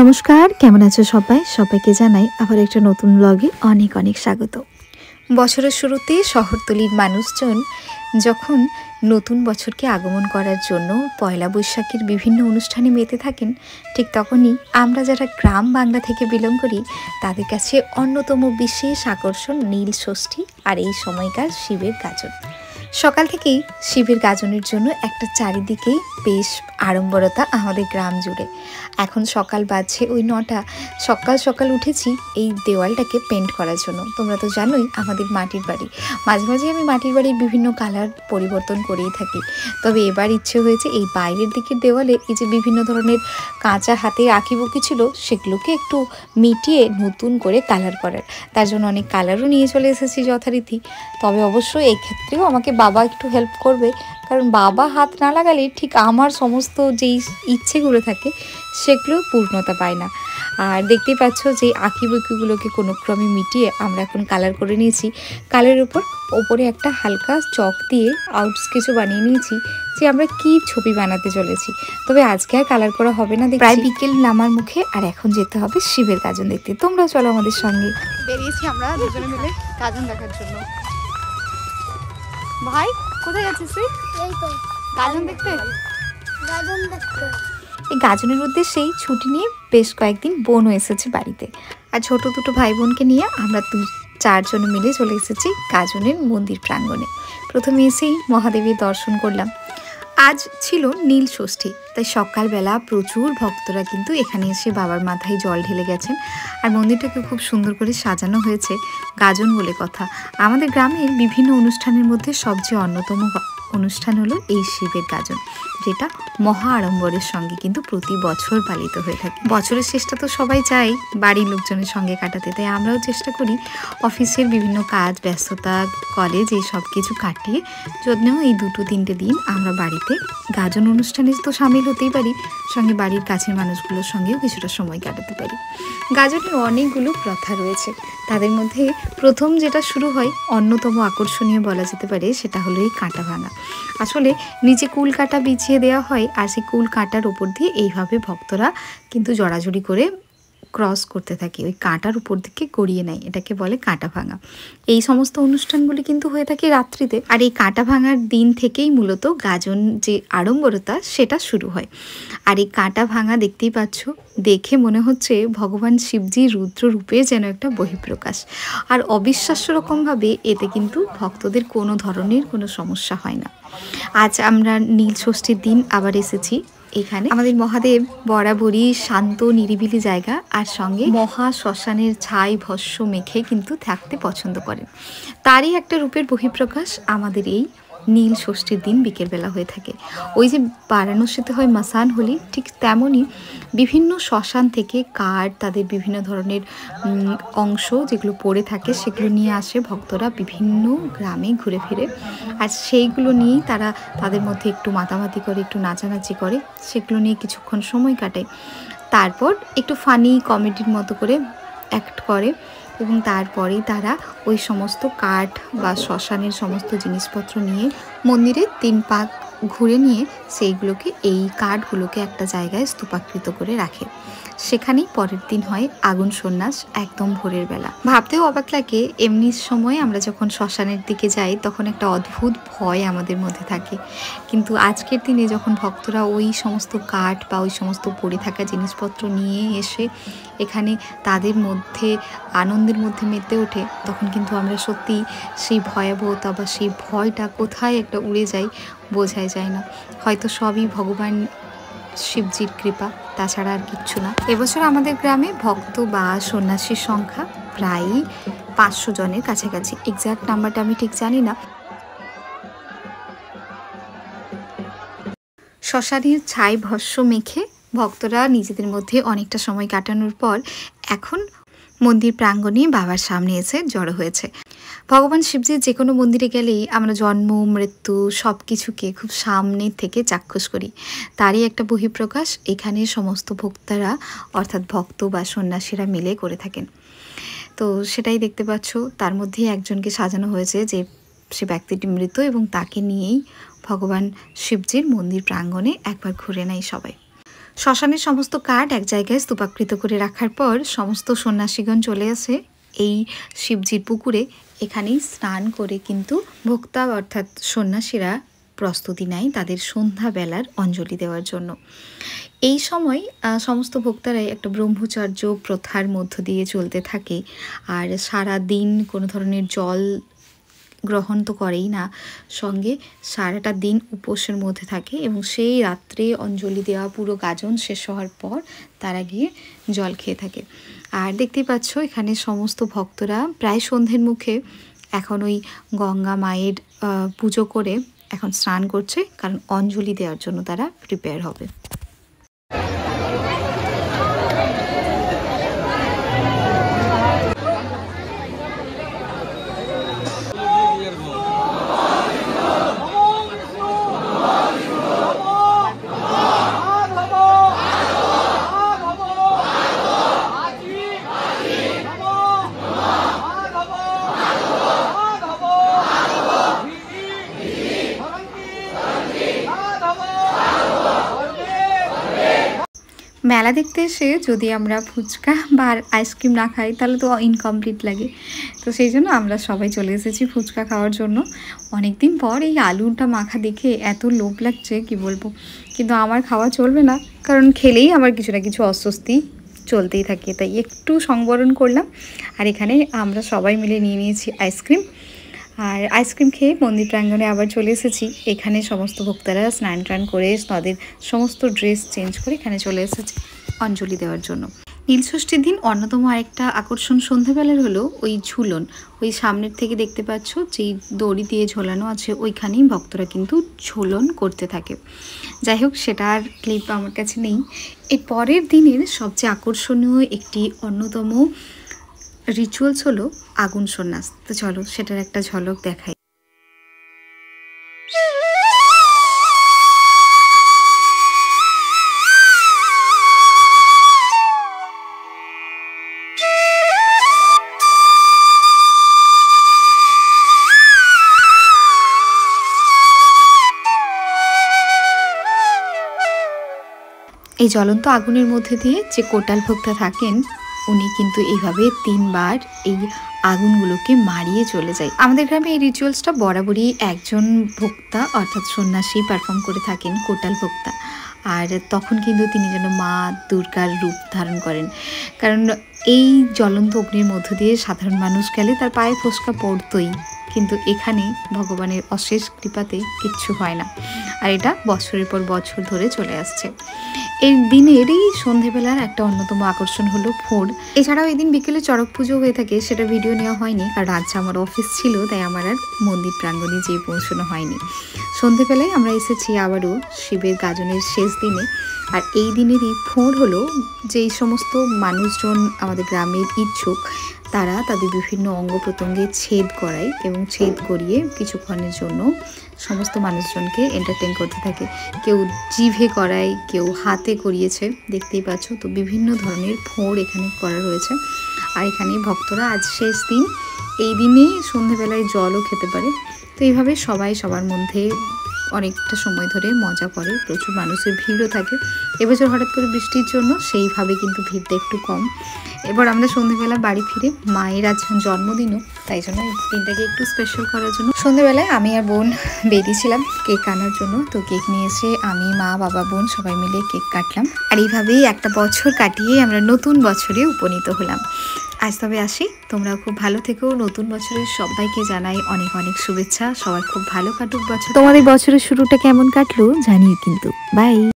নমস্কার, কেমন আছো সবাই? সবাইকে জানাই আবার একটা নতুন ব্লগে অনেক অনেক স্বাগত। বছরের শুরুতে শহরতলির মানুষজন যখন নতুন বছরকে আগমন করার জন্য পয়লা বৈশাখের বিভিন্ন অনুষ্ঠানে মেতে থাকেন, ঠিক তখনই আমরা যারা গ্রাম বাংলা থেকে বিলং করি তাদের কাছে অন্যতম বিশেষ আকর্ষণ নীল ষষ্ঠী আর এই সময়কার শিবের গাজন। সকাল থেকেই শিবের গাজনের জন্য একটা চারিদিকেই বেশ আড়ম্বরতা আমাদের গ্রাম জুড়ে। এখন সকাল বাজছে ওই 9টা। সকাল সকাল উঠেছি এই দেওয়ালটাকে পেন্ট করার জন্য। তোমরা তো জানোই আমাদের মাটির বাড়ি, মাঝে মাঝে আমি মাটির বাড়ির বিভিন্ন কালার পরিবর্তন করেই থাকি। তবে এবার ইচ্ছে হয়েছে এই বাইরের দিকের দেওয়ালে এই যে বিভিন্ন ধরনের কাঁচা হাতে আঁকিবুকি ছিল সেগুলোকে একটু মিটিয়ে নতুন করে কালার করার। তার জন্য অনেক কালারও নিয়ে চলে এসেছি যথারীতি। তবে অবশ্যই এই ক্ষেত্রেও আমাকে বাবা একটু হেল্প করবে, কারণ বাবা হাত না লাগালে ঠিক আমার সমস্ত যেই ইচ্ছেগুলো থাকে সেগুলো পূর্ণতা পায় না। আর দেখতেই পাচ্ছ যে আঁকিবুকিগুলোকে কোনো ক্রমে মিটিয়ে আমরা এখন কালার করে নিয়েছি। কালারের ওপরে একটা হালকা চক দিয়ে আউটস্কেচও বানিয়ে নিয়েছি যে আমরা কি ছবি বানাতে চলেছি। তবে আজকে আর কালার করা হবে না, প্রায় বিকেল নামার মুখে। আর এখন যেতে হবে শিবের গাজন দেখতে। তোমরাও চলো আমাদের সঙ্গে। বেরিয়েছি আমরা দুজনে মিলে গাজন দেখার জন্য। ভাই কোথায় যাচ্ছিস তুই? এই তো গাজন দেখতে। গাজন দেখতে এই গাজনের উদ্দেশ্যেই ছুটি নিয়ে বেশ কয়েকদিন বোনও এসেছে বাড়িতে। আর ছোট দুটো ভাই বোনকে নিয়ে আমরা 4জন মিলে চলে এসেছি গাজনের মন্দির প্রাঙ্গণে। প্রথমে এসেই মহাদেবের দর্শন করলাম। আজ ছিল নীল ষষ্ঠী, তাই সকালবেলা প্রচুর ভক্তরা কিন্তু এখানে এসে বাবার মাথায় জল ঢেলে গেছেন। আর মন্দিরটাকে খুব সুন্দর করে সাজানো হয়েছে। গাজন বলে কথা, আমাদের গ্রামের বিভিন্ন অনুষ্ঠানের মধ্যে সবচেয়ে অন্যতম অনুষ্ঠান হলো এই শিবের গাজন, যেটা মহা আড়ম্বরের সঙ্গে কিন্তু প্রতি বছর পালিত হয়ে থাকে। বছরের শেষটা তো সবাই চায় বাড়ির লোকজনের সঙ্গে কাটাতে, তাই আমরাও চেষ্টা করি অফিসের বিভিন্ন কাজ, ব্যস্ততা, কলেজ এই সব কিছু কাটিয়ে যদিও এই 2-3টে দিন আমরা বাড়িতে গাজন অনুষ্ঠানে তো সামিল হতেই পারি, সঙ্গে বাড়ির কাছের মানুষগুলোর সঙ্গেও কিছুটা সময় কাটাতে পারি। গাজনের অনেকগুলো প্রথা রয়েছে, তাদের মধ্যে প্রথম যেটা শুরু হয় অন্যতম আকর্ষণীয় বলা যেতে পারে সেটা হলো এই কাঁটা ভাঙা। আসলে নিচে কুল কাঁটা বিছিয়ে দেওয়া হয় আর সেই কুল কাঁটার উপর দিয়ে এইভাবে ভক্তরা কিন্তু জড়াজড়ি করে ক্রস করতে থাকে, ওই কাঁটার উপর দিকে গড়িয়ে নেয়, এটাকে বলে কাঁটা ভাঙা। এই সমস্ত অনুষ্ঠানগুলি কিন্তু হয়ে থাকে রাত্রিতে। আর এই কাঁটা ভাঙার দিন থেকেই মূলত গাজন যে আড়ম্বরতা সেটা শুরু হয়। আর এই কাঁটা ভাঙা দেখতেই পাচ্ছ, দেখে মনে হচ্ছে ভগবান শিবজি রুদ্র রূপে যেন একটা বহিঃপ্রকাশ। আর অবিশ্বাস্য রকমভাবে এতে কিন্তু ভক্তদের কোনো ধরনের কোনো সমস্যা হয় না। আজ আমরা নীল ষষ্ঠীর দিন আবার এসেছি এখানে। আমাদের মহাদেব বরাবরই শান্ত নিরিবিলি জায়গা আর সঙ্গে মহা শ্মশানের ছাই ভস্য মেখে কিন্তু থাকতে পছন্দ করেন। তারই একটা রূপের বহিঃপ্রকাশ আমাদের এই নীল ষষ্ঠীর দিন বিকেলবেলা হয়ে থাকে। ওই যে বারাণসীতে হয় মাসান হোলি, ঠিক তেমনই বিভিন্ন শ্মশান থেকে কাঠ, তাদের বিভিন্ন ধরনের অংশ যেগুলো পড়ে থাকে সেগুলো নিয়ে আসে ভক্তরা বিভিন্ন গ্রামে ঘুরে ফিরে। আর সেইগুলো নিয়েই তারা তাদের মধ্যে একটু মাতামাতি করে, একটু নাচানাচি করে, সেগুলো নিয়ে কিছুক্ষণ সময় কাটায়। তারপর একটু ফানি কমেডির মতো করে অ্যাক্ট করে এবং তারপরেই তারা ওই সমস্ত কাঠ বা শ্মশানের সমস্ত জিনিসপত্র নিয়ে মন্দিরে 3 পাক ঘুরে নিয়ে সেইগুলোকে, এই কাঠগুলোকে একটা জায়গায় স্তূপাকৃত করে রাখে। সেখানেই পরের দিন হয় আগুন সন্ন্যাস, একদম ভোরের বেলা। ভাবতেও অবাক লাগে, এমনি সময় আমরা যখন শ্মশানের দিকে যাই তখন একটা অদ্ভুত ভয় আমাদের মধ্যে থাকে, কিন্তু আজকের দিনে যখন ভক্তরা ওই সমস্ত কাঠ বা ওই সমস্ত পড়ে থাকা জিনিসপত্র নিয়ে এসে এখানে তাদের মধ্যে আনন্দের মধ্যে মেতে ওঠে, তখন কিন্তু আমরা সত্যি সেই ভয়াবহতা বা সেই ভয়টা কোথায় একটা উড়ে যায় বোঝাই যায় না। হয়তো সবই ভগবান শিবজির কৃপা, তাছাড়া আর কিচ্ছু না। এবছর আমাদের গ্রামে ভক্ত বা সন্ন্যাসীর সংখ্যা প্রায় 500 জনের কাছাকাছি। এক্স্যাক্ট নাম্বারটা আমি ঠিক জানি না। শ্মশানের ছাই ভস্য মেখে ভক্তরা নিজেদের মধ্যে অনেকটা সময় কাটানোর পর এখন মন্দির প্রাঙ্গণে বাবার সামনে এসে জড়ো হয়েছে। ভগবান শিবজির যে কোনো মন্দিরে গেলেই আমরা জন্ম মৃত্যু সব কিছুকে খুব সামনে থেকে চাক্ষুষ করি, তারই একটা বহিঃপ্রকাশ এখানে সমস্ত ভক্তরা অর্থাৎ ভক্ত বা সন্ন্যাসীরা মিলে করে থাকেন। তো সেটাই দেখতে পাচ্ছ, তার মধ্যেই একজনকে সাজানো হয়েছে যে সে ব্যক্তিটি মৃত এবং তাকে নিয়েই ভগবান শিবজির মন্দির প্রাঙ্গণে একবার ঘুরে নেয় সবাই। শ্মশানের সমস্ত কাঠ এক জায়গায় স্তূপাকৃত করে রাখার পর সমস্ত সন্ন্যাসীগণ চলে আসে এই শিবজির পুকুরে। এখানেই স্নান করে কিন্তু ভোক্তা অর্থাৎ সন্ন্যাসীরা প্রস্তুতি নেয় তাদের সন্ধ্যাবেলার অঞ্জলি দেওয়ার জন্য। এই সময় সমস্ত ভক্তরাই একটা ব্রহ্মচর্য প্রথার মধ্য দিয়ে চলতে থাকে। আর সারা দিন কোনো ধরনের জল গ্রহণ তো করেই না, সঙ্গে সারাটা দিন উপোসের মধ্যে থাকে এবং সেই রাত্রে অঞ্জলি দেওয়া পুরো গাজন শেষ হওয়ার পর তারা গিয়ে জল খেয়ে থাকে। আর দেখতেই পাচ্ছ এখানে সমস্ত ভক্তরা প্রায় সন্ধ্যের মুখে এখন ওই গঙ্গা মায়ের পুজো করে এখন স্নান করছে, কারণ অঞ্জলি দেওয়ার জন্য তারা প্রিপেয়ার হবে। মেলা দেখতে এসে যদি আমরা ফুচকা বা আইসক্রিম না খাই তাহলে তো ইনকমপ্লিট লাগে। তো সেই জন্য আমরা সবাই চলে এসেছি ফুচকা খাওয়ার জন্য। অনেক দিন পর এই আলুটা মাখা দেখে এত লোভ লাগছে কি বলবো, কিন্তু আমার খাওয়া চলবে না, কারণ খেলেই আমার কিছু না কিছু অস্বস্তি চলতেই থাকে, তাই একটু সংবরণ করলাম। আর এখানে আমরা সবাই মিলে নিয়ে নিয়েছি আইসক্রিম। আর আইসক্রিম খেয়ে মন্দির প্রাঙ্গণে আবার চলে এসেছি। এখানে সমস্ত ভক্তরা স্নান টান করে তাদের সমস্ত ড্রেস চেঞ্জ করে এখানে চলে এসেছে অঞ্জলি দেওয়ার জন্য। নীলষষ্ঠীর দিন অন্যতম আরেকটা আকর্ষণ সন্ধ্যাবেলার হলো ওই ঝুলন। ওই সামনের থেকে দেখতে পাচ্ছ যেই দড়ি দিয়ে ঝোলানো আছে ওইখানেই ভক্তরা কিন্তু ঝুলন করতে থাকে। যাই হোক, সেটার ক্লিপ আমার কাছে নেই। এর পরের দিনের সবচেয়ে আকর্ষণীয় একটি অন্যতম রিচুয়ালস হলো আগুন সন্ন্যাস। তো চলো সেটার একটা ঝলক দেখাই। এই জ্বলন্ত আগুনের মধ্যে দিয়ে যে কোটাল ভোক্তা থাকেন উনি কিন্তু এইভাবে 3 বার এই আগুনগুলোকে মারিয়ে চলে যায়। আমাদের গ্রামে এই রিচুয়ালসটা বরাবরই একজন ভোক্তা অর্থাৎ সন্ন্যাসী পারফর্ম করে থাকেন, কোটাল ভোক্তা। আর তখন কিন্তু তিনি যেন মা দুর্গার রূপ ধারণ করেন, কারণ এই জ্বলন্ত অগ্নির মধ্য দিয়ে সাধারণ মানুষ গেলে তার পায়ে ফোস্কা পড়তই, কিন্তু এখানে ভগবানের অশেষ কৃপাতে কিচ্ছু হয় না। আর এটা বছরের পর বছর ধরে চলে আসছে। এই দিনেরই সন্ধেবেলার একটা অন্যতম আকর্ষণ হলো ফোড়। এছাড়াও এই দিন বিকেলে চড়ক পুজো হয়ে থাকে, সেটা ভিডিও নেওয়া হয়নি কারণ আজ আমার অফিস ছিল, তাই আমার আর মন্দির প্রাঙ্গণে যেয়ে পৌঁছানো হয়নি। সন্ধেবেলায় আমরা এসেছি আবারও শিবের গাজনের শেষ দিনে। আর এই দিনেরই ফোড় হলো যেই সমস্ত মানুষজন আমাদের গ্রামের ইচ্ছুক তারা তাদের বিভিন্ন অঙ্গ প্রত্যঙ্গে ছেদ করায় এবং ছেদ করিয়ে কিছুক্ষণের জন্য সমস্ত মানুষজনকে এন্টারটেন করতে থাকে। কেউ জিভে করায়, কেউ হাতে করিয়েছে, দেখতেই পাচ্ছ। তো বিভিন্ন ধরনের ফোড় এখানে করা রয়েছে। আর এখানে ভক্তরা আজ শেষ দিন, এই দিনে সন্ধেবেলায় জলও খেতে পারে। তো এইভাবে সবাই সবার মধ্যে অনেকটা সময় ধরে মজা করে, প্রচুর মানুষের ভিড়ও থাকে। এবছর হঠাৎ করে বৃষ্টির জন্য সেইভাবে কিন্তু ভিড়টা একটু কম। এবার আমরা সন্ধ্যেবেলা বাড়ি ফিরে, মায়ের আজ জন্মদিনও, তাই জন্য এই দিনটাকে একটু স্পেশাল করার জন্য সন্ধ্যেবেলায় আমি আর বোন বেরিয়েছিলাম কেক আনার জন্য। তো কেক নিয়ে এসে আমি, মা, বাবা, বোন সবাই মিলে কেক কাটলাম। আর এইভাবেই একটা বছর কাটিয়ে আমরা নতুন বছরে উপনীত হলাম। আজ তবে আসি, তোমরাও খুব ভালো থেকো। নতুন বছরের সবাইকে জানাই অনেক অনেক শুভেচ্ছা। সবাই খুব ভালো কাটুক বছর। তোমাদের বছরের শুরুটা কেমন কাটলো জানিও কিন্তু। বাই।